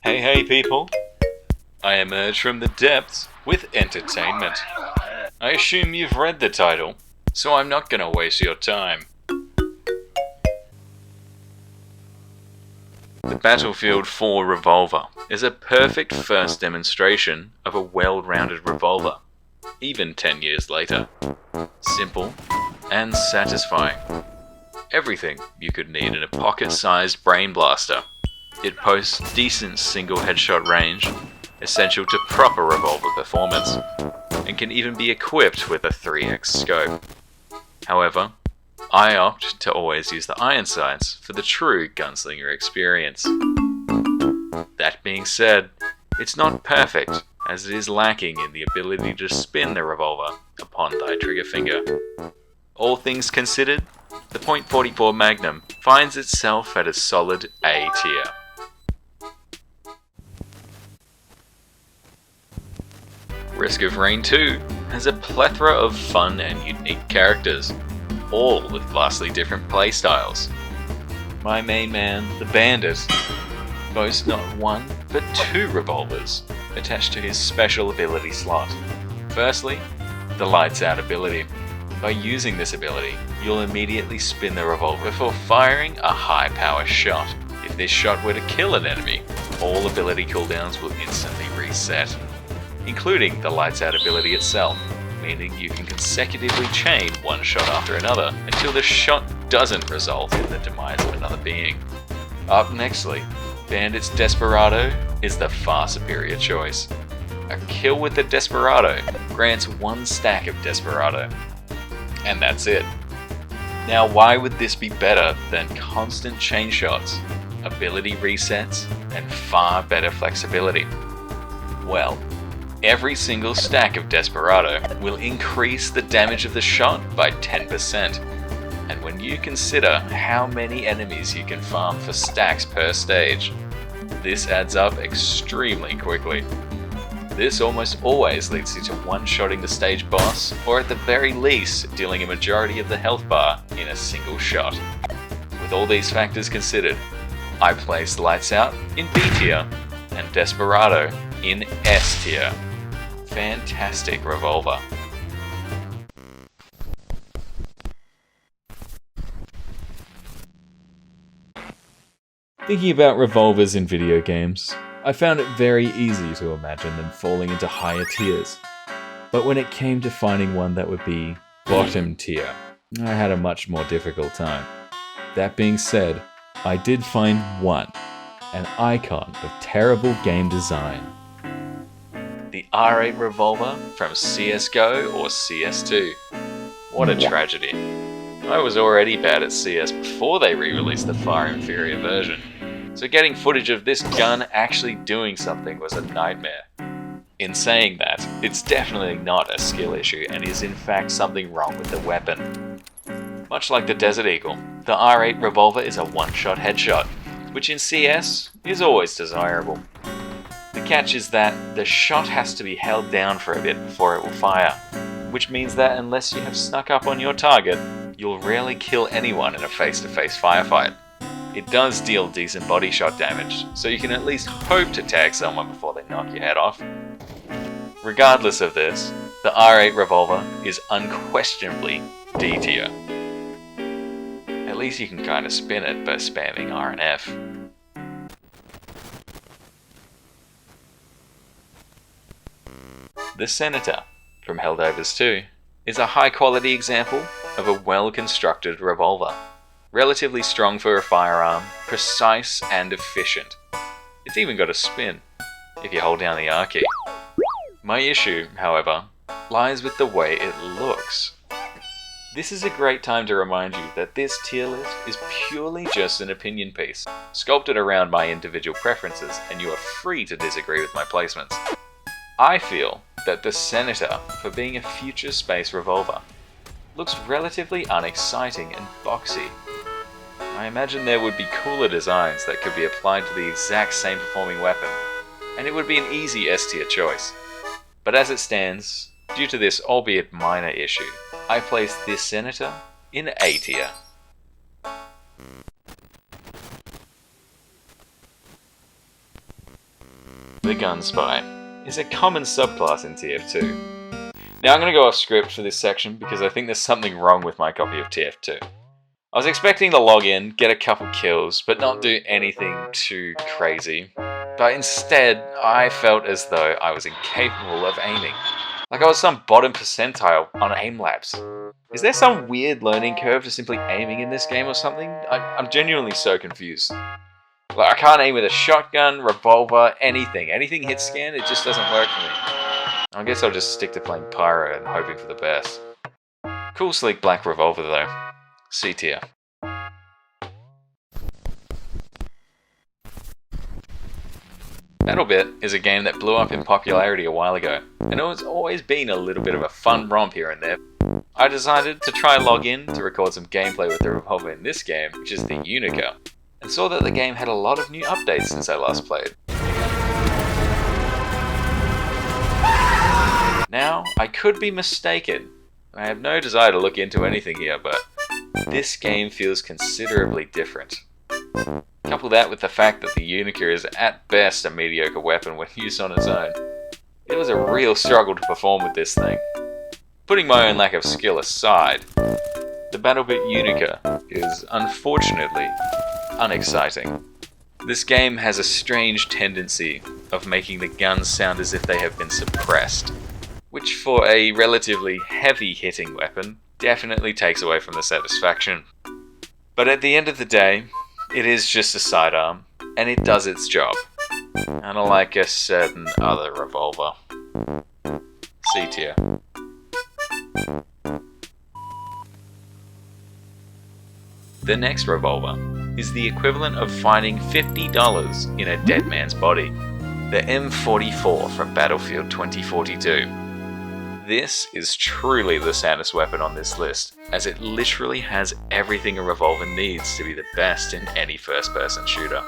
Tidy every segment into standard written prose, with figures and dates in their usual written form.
Hey people, I emerge from the depths with entertainment. I assume you've read the title, so I'm not gonna waste your time. The Battlefield 4 Revolver is a perfect first demonstration of a well-rounded revolver, even 10 years later. Simple and satisfying. Everything you could need in a pocket-sized brain blaster. It boasts decent single headshot range, essential to proper revolver performance, and can even be equipped with a 3x scope. However, I opt to always use the iron sights for the true gunslinger experience. That being said, it's not perfect, as it is lacking in the ability to spin the revolver upon thy trigger finger. All things considered, the .44 Magnum finds itself at a solid A tier. Risk of Rain 2 has a plethora of fun and unique characters, all with vastly different playstyles. My main man, the Bandit, boasts not one but two revolvers attached to his special ability slot. Firstly, the Lights Out ability. By using this ability, you'll immediately spin the revolver before firing a high power shot. If this shot were to kill an enemy, all ability cooldowns will instantly reset, including the Lights Out ability itself, meaning you can consecutively chain one shot after another until the shot doesn't result in the demise of another being. Up nextly, Bandit's Desperado is the far superior choice. A kill with the Desperado grants one stack of Desperado, and that's it. Now why would this be better than constant chain shots, ability resets, and far better flexibility? Well, every single stack of Desperado will increase the damage of the shot by 10%, and when you consider how many enemies you can farm for stacks per stage, this adds up extremely quickly. This almost always leads you to one-shotting the stage boss, or at the very least, dealing a majority of the health bar in a single shot. With all these factors considered, I place Lights Out in B tier, and Desperado in S tier. Fantastic revolver. Thinking about revolvers in video games, I found it very easy to imagine them falling into higher tiers. But when it came to finding one that would be bottom tier, I had a much more difficult time. That being said, I did find one, an icon of terrible game design. The R8 Revolver from CSGO or CS2. What a tragedy. I was already bad at CS before they re-released the far inferior version, so getting footage of this gun actually doing something was a nightmare. In saying that, it's definitely not a skill issue and is in fact something wrong with the weapon. Much like the Desert Eagle, the R8 Revolver is a one-shot headshot, which in CS is always desirable. The catch is that the shot has to be held down for a bit before it will fire, which means that unless you have snuck up on your target, you'll rarely kill anyone in a face-to-face firefight. It does deal decent body shot damage, so you can at least hope to tag someone before they knock your head off. Regardless of this, the R8 Revolver is unquestionably D tier. At least you can kinda spin it by spamming R and F. The Senator from Helldivers 2 is a high-quality example of a well-constructed revolver. Relatively strong for a firearm, precise and efficient. It's even got a spin, if you hold down the R key. My issue, however, lies with the way it looks. This is a great time to remind you that this tier list is purely just an opinion piece, sculpted around my individual preferences, and you are free to disagree with my placements. I feel that the Senator, for being a future space revolver, looks relatively unexciting and boxy. I imagine there would be cooler designs that could be applied to the exact same performing weapon, and it would be an easy S tier choice. But as it stands, due to this albeit minor issue, I place this Senator in A tier. the gun spy, is a common subclass in TF2. Now I'm going to go off script for this section because I think there's something wrong with my copy of TF2. I was expecting to log in, get a couple kills, but not do anything too crazy. But instead, I felt as though I was incapable of aiming. Like I was some bottom percentile on aim labs. Is there some weird learning curve to simply aiming in this game or something? I'm genuinely so confused. Like I can't aim with a shotgun, revolver, anything. Anything hit scan, it just doesn't work for me. I guess I'll just stick to playing Pyro and hoping for the best. Cool sleek black revolver though. C tier. BattleBit is a game that blew up in popularity a while ago, and it's always been a little bit of a fun romp here and there. I decided to try log in to record some gameplay with the revolver in this game, which is the Unica, and saw that the game had a lot of new updates since I last played. Now, I could be mistaken. I have no desire to look into anything here, but this game feels considerably different. Couple that with the fact that the Unica is at best a mediocre weapon when used on its own. It was a real struggle to perform with this thing. Putting my own lack of skill aside, the BattleBit Unica is unfortunately unexciting. This game has a strange tendency of making the guns sound as if they have been suppressed, which for a relatively heavy hitting weapon definitely takes away from the satisfaction. But at the end of the day, it is just a sidearm, and it does its job. Unlike a certain other revolver. C tier. The next revolver is the equivalent of finding $50 in a dead man's body. The M44 from Battlefield 2042. This is truly the saddest weapon on this list, as it literally has everything a revolver needs to be the best in any first-person shooter.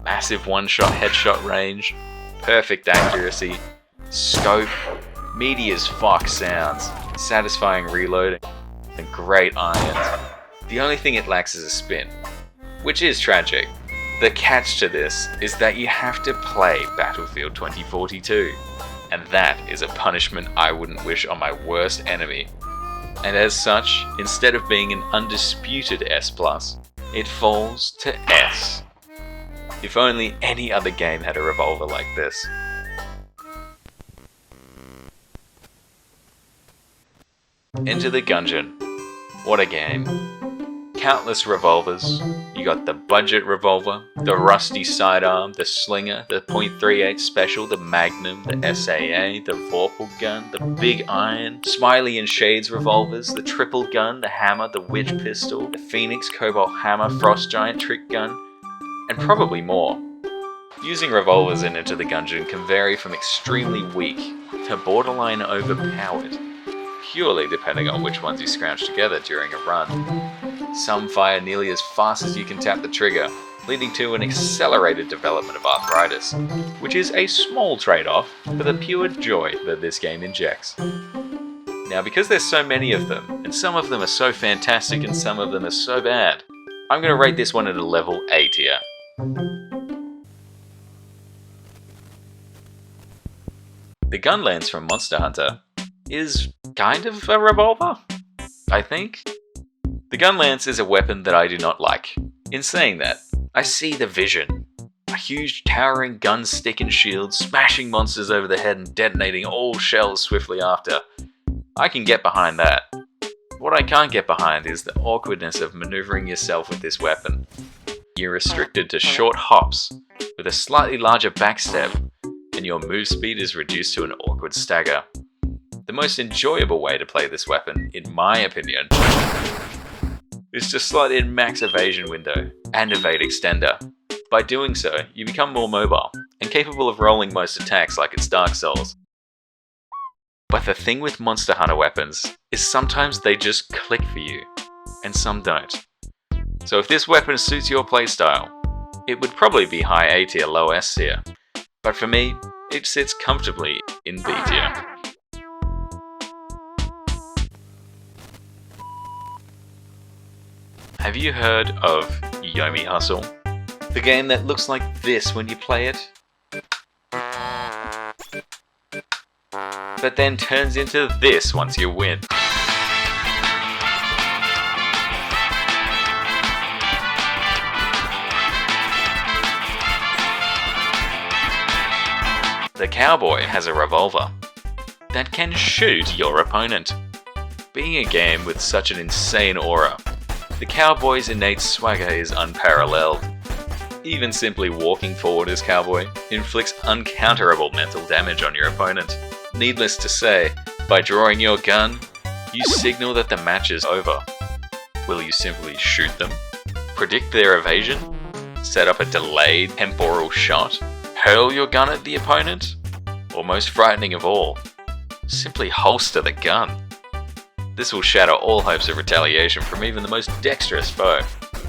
Massive one-shot headshot range, perfect accuracy, scope, meaty as fuck sounds, satisfying reloading, and great irons. The only thing it lacks is a spin, which is tragic. The catch to this is that you have to play Battlefield 2042. And that is a punishment I wouldn't wish on my worst enemy. And as such, instead of being an undisputed S+, it falls to S. If only any other game had a revolver like this. Enter the Gungeon. What a game. Countless revolvers. You got the budget revolver, the rusty sidearm, the slinger, the .38 special, the magnum, the SAA, the Vorpal gun, the big iron, Smiley and Shades revolvers, the triple gun, the hammer, the witch pistol, the Phoenix Cobalt hammer, frost giant trick gun, and probably more. Using revolvers in Enter the Gungeon can vary from extremely weak to borderline overpowered, purely depending on which ones you scrounge together during a run. Some fire nearly as fast as you can tap the trigger, leading to an accelerated development of arthritis, which is a small trade-off for the pure joy that this game injects. Now, because there's so many of them, and some of them are so fantastic and some of them are so bad, I'm going to rate this one at a level A tier. The gun lance from Monster Hunter is kind of a revolver, I think. The gun lance is a weapon that I do not like. In saying that, I see the vision. A huge towering gun stick and shield, smashing monsters over the head and detonating all shells swiftly after. I can get behind that. What I can't get behind is the awkwardness of maneuvering yourself with this weapon. You're restricted to short hops, with a slightly larger backstep, and your move speed is reduced to an awkward stagger. The most enjoyable way to play this weapon, in my opinion, is to slot in max evasion window and evade extender. By doing so, you become more mobile and capable of rolling most attacks like it's Dark Souls. But the thing with Monster Hunter weapons is sometimes they just click for you, and some don't. So if this weapon suits your playstyle, it would probably be high A tier, low S tier. But for me, it sits comfortably in B tier. Have you heard of YOMI Hustle? The game that looks like this when you play it? but then turns into this once you win. The cowboy has a revolver that can shoot your opponent. Being a game with such an insane aura, the cowboy's innate swagger is unparalleled. Even simply walking forward as cowboy inflicts uncounterable mental damage on your opponent. Needless to say, by drawing your gun, you signal that the match is over. Will you simply shoot them? Predict their evasion? Set up a delayed temporal shot? Hurl your gun at the opponent? Or most frightening of all, simply holster the gun. This will shatter all hopes of retaliation from even the most dexterous foe.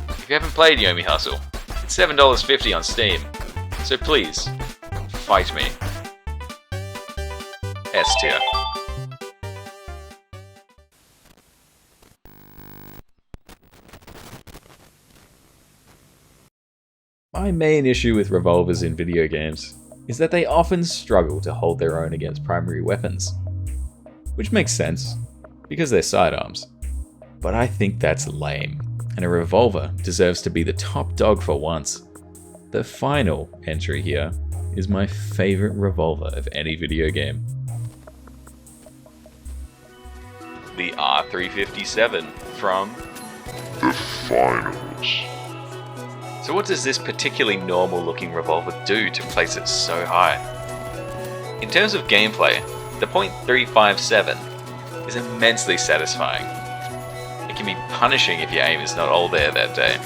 If you haven't played YOMI Hustle, it's $7.50 on Steam, so please, fight me. S tier. My main issue with revolvers in video games is that they often struggle to hold their own against primary weapons. Which makes sense, because they're sidearms. But I think that's lame, and a revolver deserves to be the top dog for once. The final entry here is my favorite revolver of any video game. The R357 from The Finals. So what does this particularly normal looking revolver do to place it so high? In terms of gameplay, the .357 is immensely satisfying. It can be punishing if your aim is not all there that day,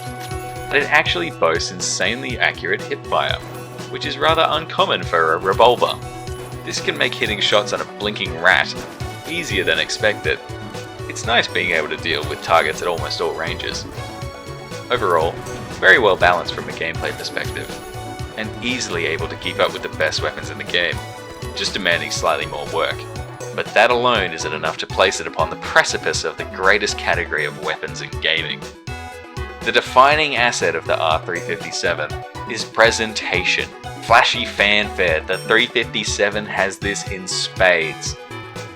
but it actually boasts insanely accurate hipfire, which is rather uncommon for a revolver. This can make hitting shots on a blinking rat easier than expected. It's nice being able to deal with targets at almost all ranges. Overall, very well balanced from a gameplay perspective, and easily able to keep up with the best weapons in the game, just demanding slightly more work. But that alone isn't enough to place it upon the precipice of the greatest category of weapons in gaming. The defining asset of the R357 is presentation. Flashy fanfare, the 357 has this in spades.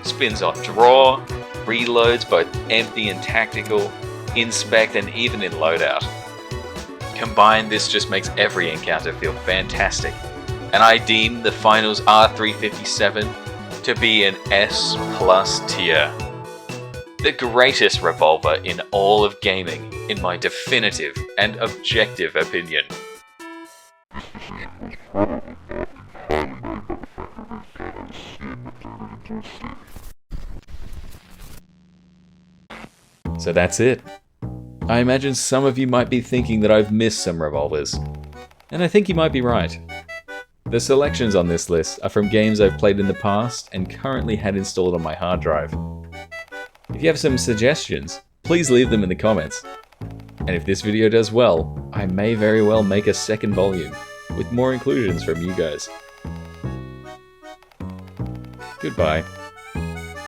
Spins on draw, reloads both empty and tactical, inspect and even in loadout. Combined, this just makes every encounter feel fantastic, and I deem the Finals R357 to be an S+ tier. The greatest revolver in all of gaming, in my definitive and objective opinion. So that's it. I imagine some of you might be thinking that I've missed some revolvers, and I think you might be right. The selections on this list are from games I've played in the past and currently had installed on my hard drive. If you have some suggestions, please leave them in the comments. And if this video does well, I may very well make a second volume, with more inclusions from you guys. Goodbye.